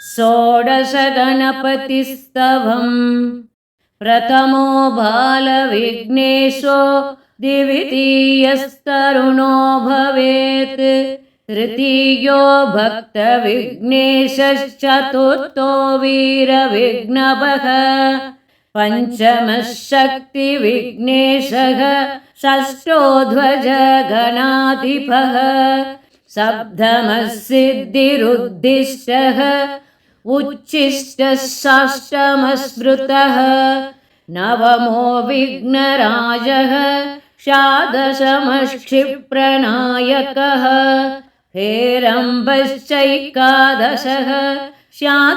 षोडश गणपतिस्तवम् प्रथमो बालविघ्नेशो द्वितीयस्तरुणो भवेत् तृतीयो भक्तविघ्नेशश्चतुर्थो वीरविघ्नभः पंचमः शक्तिविघ्नेशः षष्ठो ध्वजगणाधिपः सप्तमः सिद्धिरुद्दिष्टः उच्छिष्टः षष्ठमः स्मृतः नवमो विघ्नराजः षादशमः क्षिप्रनायकः हेरम्बश्चैकादशः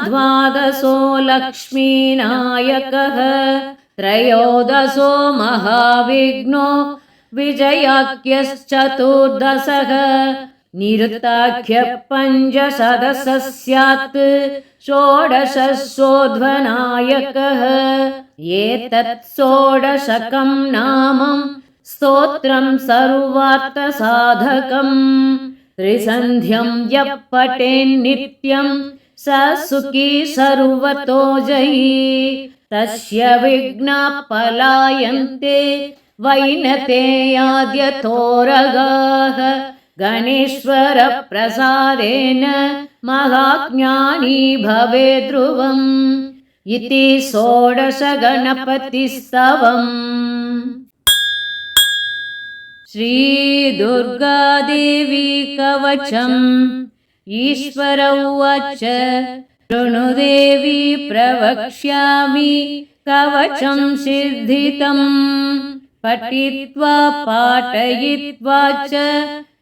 द्वादशो लक्ष्मीनायकः त्रयोदशो महाविघ्नो विजयाख्यश्चतुर्दशः निरुक्ताख्यः पञ्चशदशः स्यात् षोडशोऽध्वनायकः एतत् षोडशकं नामं स्तोत्रं सर्वार्थसाधकम् त्रिसन्ध्यं यः पठेन्नित्यं स सुखी सर्वतो जयी तस्य विघ्नाः पलायन्ते वैनतेयाद्यथोरगाः गणेश्वरप्रसादेन महाज्ञानी भवेत् ध्रुवम् इति षोडशगणपतिस्तवम्। श्रीदुर्गादेवी कवचम्। ईश्वर उवाच शृणु देवी प्रवक्ष्यामि कवचं सिद्धितं पठित्वा पाठयित्वा च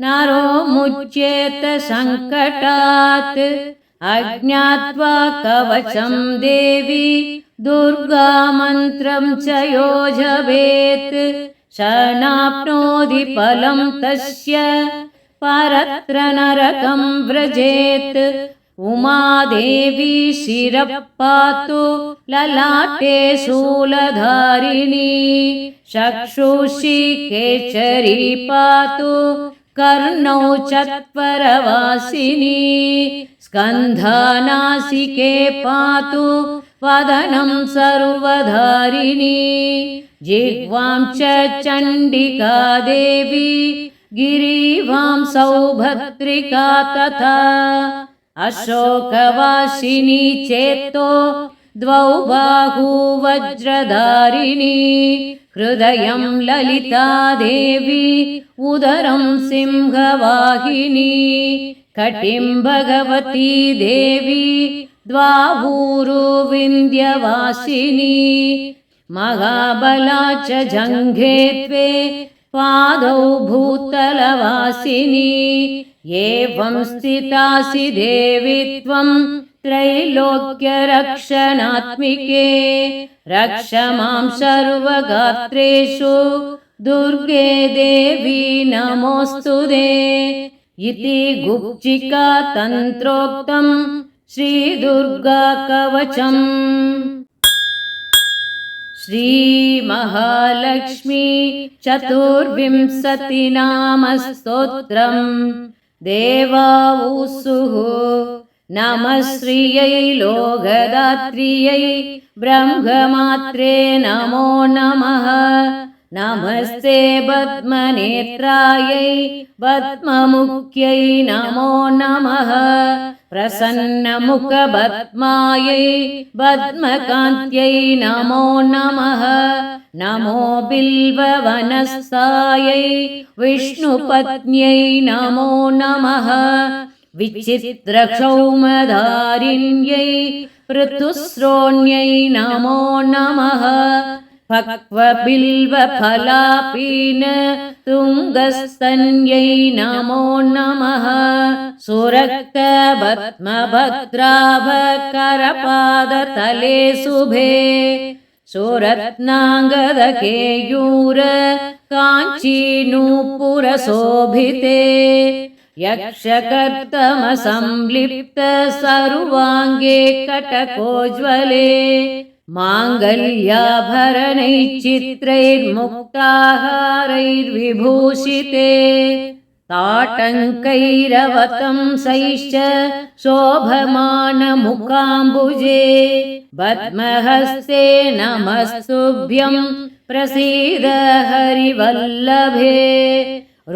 नरो मुच्येत सङ्कटात् अज्ञात्वा कवचं देवी दुर्गा मन्त्रं च यो जपेत् शनाप्नोति फलं तस्य परत्र नरकं व्रजेत् उमादेवी शिरः पातु ललाटे शूलधारिणी चक्षुषी केचरी पातु कर्णौ चत्वरवासिनी स्कन्धानासिके पातु वदनं सर्वधारिणी जिह्वां च चण्डिका देवी गिरीवां सौभद्रिका तथा अशोकवासिनी चेतो द्वौ बाहू वज्रधारिणी हृदयं ललिता देवी उदरं सिंहवाहिनी कटिं भगवती देवी द्वाहूरु विन्ध्यवासिनी महाबला च जङ्घे त्वे पादौ भूतलवासिनी एवं स्थितासि देवी त्वं त्रैलोक्यरक्षणात्मिके रक्ष मां सर्वगात्रेषु दुर्गे देवी नमोऽस्तुते इति गुप्चिका तन्त्रोक्तं श्रीदुर्गा कवचम्। श्रीमहालक्ष्मी चतुर्विंशतिनामस्तोत्रम् देवावुसुः नमः श्रियै लोकदात्र्यै ब्रह्ममात्रे नमो नमः नमस्ते पद्मनेत्रायै पद्ममुख्यै नमो नमः प्रसन्नमुखपद्मायै पद्मकान्त्यै नमो नमः नमो बिल्ववनस्थायै विष्णुपत्न्यै नमो नमः विचित्रक्षौमधारिण्यै ऋतुश्रोण्यै नमो नमः पक्वबिल्वफलापीन तुङ्गस्तन्यै नमो नमः सुरक्तपद्मभद्राभकरपादतले शुभे सुरत्नाङ्गदकेयूर काञ्चीनूपुरशोभिते यक्षकर्तमसंलिप्त सर्वाङ्गे कटकोज्ज्वले माङ्गल्याभरणैश्चित्रैर्मुक्ताहारैर्विभूषिते ताटङ्कैरवतंसैश्च शोभमानमुकाम्बुजे पद्महस्ते नमस्तुभ्यं प्रसीद हरिवल्लभे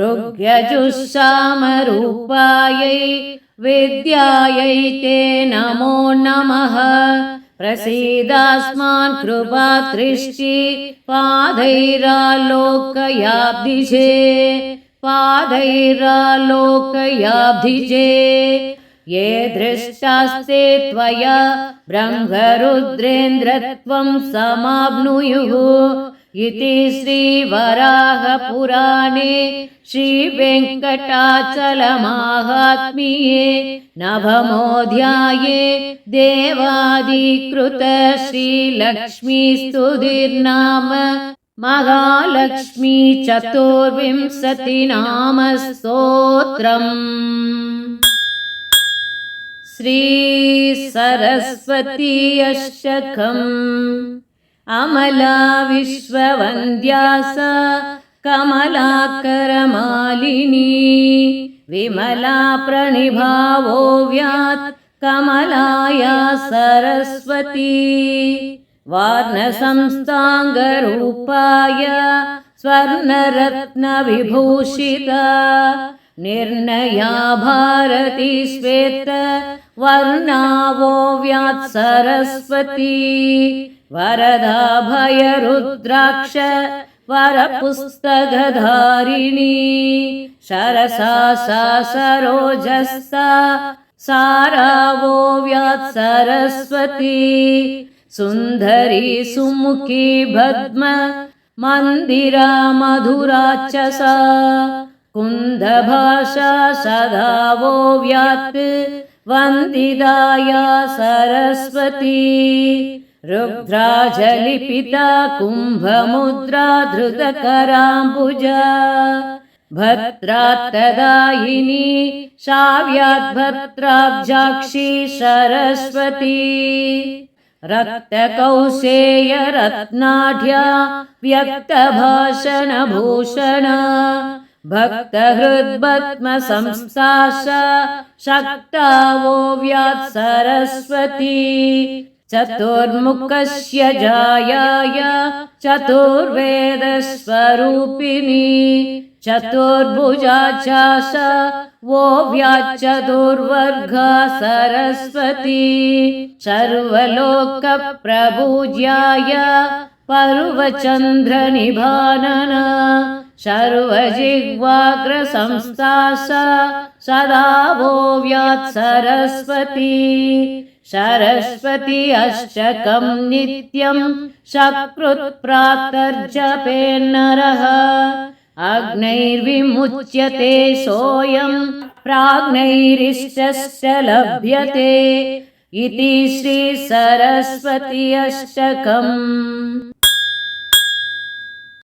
ऋग्यजुःसामरूपायै विद्यायै ते नमो नमः प्रसीदास्मान् कृपादृष्टि पादैरालोकयाब्धिजे पादैरालोकयाब्धिजे ये दृष्टास्ते त्वया ब्रह्मरुद्रेन्द्रत्वं समाप्नुयुः इति श्रीवराहपुराणे श्रीवेङ्कटाचलमाहात्म्ये नवमोऽध्याये देवादिकृत श्रीलक्ष्मीस्तुतिर्नाम महालक्ष्मी चतुर्विंशतिनाम स्तोत्रम्। श्री सरस्वती अष्टकम्। अमला विश्ववन्द्या सा कमलाकरमालिनी विमला प्रणिभावो व्यात् कमलाया सरस्वती वार्णसंस्थाङ्गरूपाय स्वर्णरत्नविभूषिता निर्णया भारती श्वेत वर्णावो व्यात् सरस्वती वरदा भयरुद्राक्ष वरपुस्तकधारिणी शरसा सा सरोजसा सारावो व्यात् सरस्वती सुन्दरी सुमुखी भद्म मन्दिरा मधुरा च सा कुन्दभाषा सदा वो व्यात् वन्दिताया सरस्वती रुद्राजलिपिता कुम्भमुद्रा धृतकराम्बुजा भद्रात्तदायिनी शाव्याद्भद्राब्जाक्षी सरस्वती रक्तकौशेयरत्नाढ्या व्यक्तभाषणभूषण भक्तहृद्पद्मसंस्था शक्ता वो व्यात् सरस्वती चतुर्मुखस्य जायाय चतुर्वेदस्वरूपिणी चतुर्भुजा च वो व्यात् चतुर्वर्गा सरस्वती सर्वलोकप्रभुज्याय पर्वचन्द्रनिभानना सर्वजिह्वाग्रसंस्था सदा वो व्यात् सरस्वती सरस्वती अष्टकं नित्यं सकृत्प्रातर्जपेन्नरः अग्नैर्विमुच्यते सोऽयं प्राग्नैरिष्टश्च लभ्यते इति श्री सरस्वती अष्टकम्।